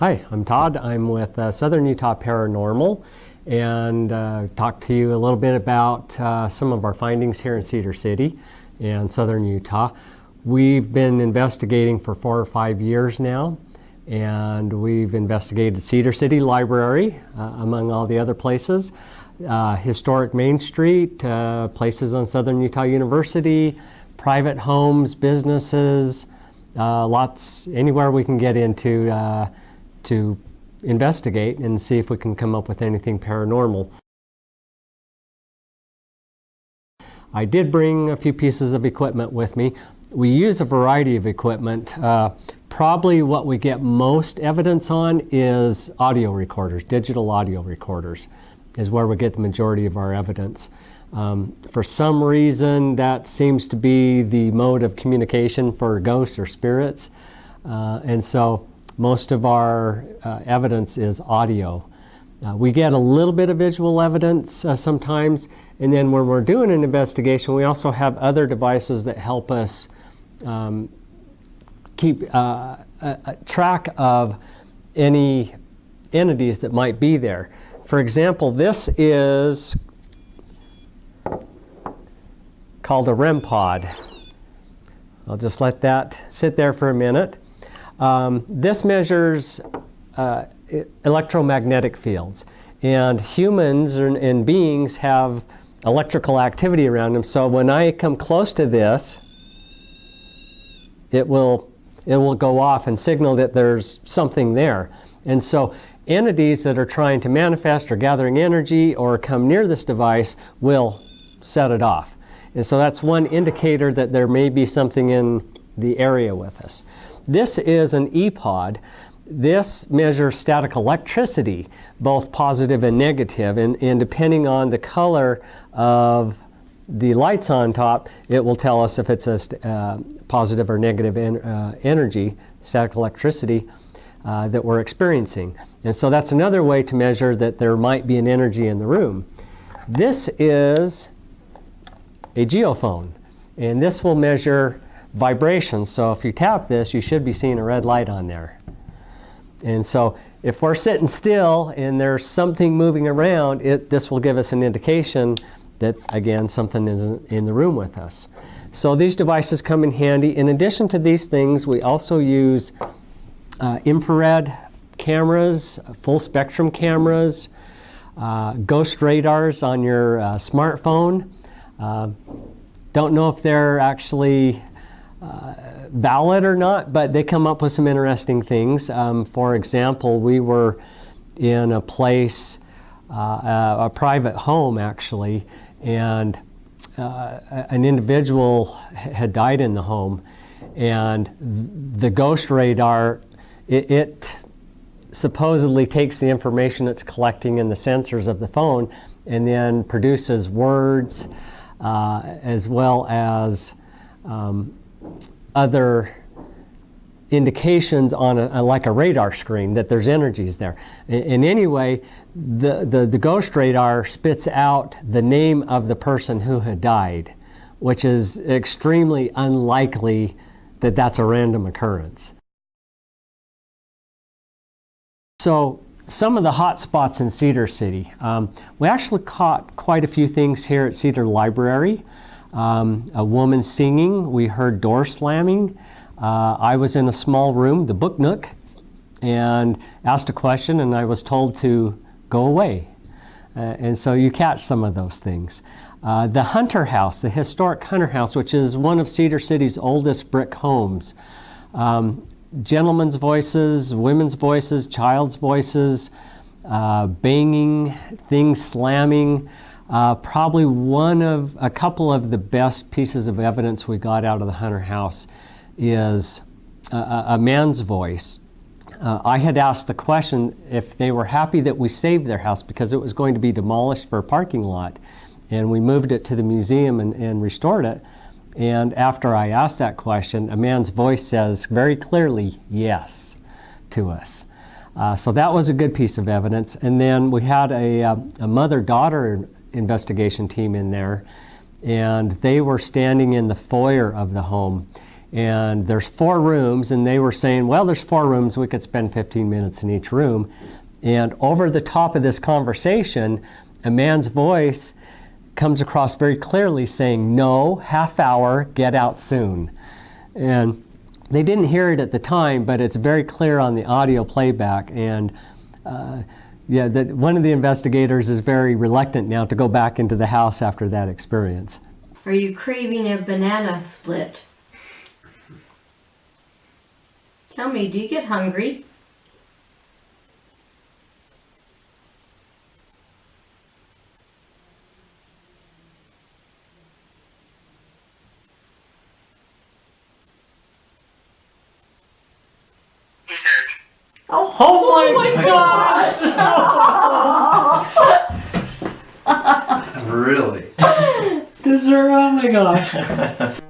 Hi, I'm Todd. I'm with Southern Utah Paranormal, and talk to you a little bit about some of our findings here in Cedar City and Southern Utah. We've been investigating for 4 or 5 years now, and we've investigated Cedar City Library, among all the other places, historic Main Street, places on Southern Utah University, private homes, businesses, lots, anywhere we can get into to investigate and see if we can come up with anything paranormal. I did bring a few pieces of equipment with me. We use a variety of equipment. Probably what we get most evidence on is audio recorders. Digital audio recorders is where we get the majority of our evidence. For some reason, that seems to be the mode of communication for ghosts or spirits. And so most of our evidence is audio. We get a little bit of visual evidence sometimes, and then when we're doing an investigation, we also have other devices that help us keep track of any entities that might be there. For example, this is called a REM pod. I'll just let that sit there for a minute. This measures electromagnetic fields, and humans and beings have electrical activity around them. So when I come close to this, it will go off and signal that there's something there. And so entities that are trying to manifest or gathering energy or come near this device will set it off. And so that's one indicator that there may be something in the area with us. This is an E-pod. This measures static electricity, both positive and negative, and depending on the color of the lights on top, it will tell us if it's a positive or negative energy, static electricity, that we're experiencing. And so that's another way to measure that there might be an energy in the room. This is a geophone, and this will measure vibrations. So if you tap this, you should be seeing a red light on there. And so if we're sitting still and there's something moving around, this will give us an indication that, again, something is in the room with us. So these devices come in handy. In addition to these things, we also use infrared cameras, full spectrum cameras, ghost radars on your smartphone. Don't know if they're actually valid or not, but they come up with some interesting things. For example, we were in a place, a private home actually, and an individual had died in the home, and the ghost radar, it supposedly takes the information it's collecting in the sensors of the phone and then produces words as well as other indications on like a radar screen that there's energies there. In any way, the ghost radar spits out the name of the person who had died, which is extremely unlikely that that's a random occurrence. So some of the hot spots in Cedar City. We actually caught quite a few things here at Cedar Library. A woman singing, we heard door slamming. I was in a small room, the book nook, and asked a question, and I was told to go away. And so you catch some of those things. The Hunter House, the historic Hunter House, which is one of Cedar City's oldest brick homes. Gentlemen's voices, women's voices, child's voices, banging, things slamming. Probably a couple of the best pieces of evidence we got out of the Hunter House is a man's voice. I had asked the question if they were happy that we saved their house because it was going to be demolished for a parking lot, and we moved it to the museum and restored it. And after I asked that question, a man's voice says very clearly yes to us. So that was a good piece of evidence. And then we had a mother-daughter investigation team in there, and they were standing in the foyer of the home, and there's 4 rooms, and they were saying, well, there's 4 rooms, we could spend 15 minutes in each room. And over the top of this conversation, a man's voice comes across very clearly saying, no, half hour, get out soon. And they didn't hear it at the time, but it's very clear on the audio playback. And one of the investigators is very reluctant now to go back into the house after that experience. Are you craving a banana split? Tell me, do you get hungry? Research. Oh my gosh! Really? Oh my gosh.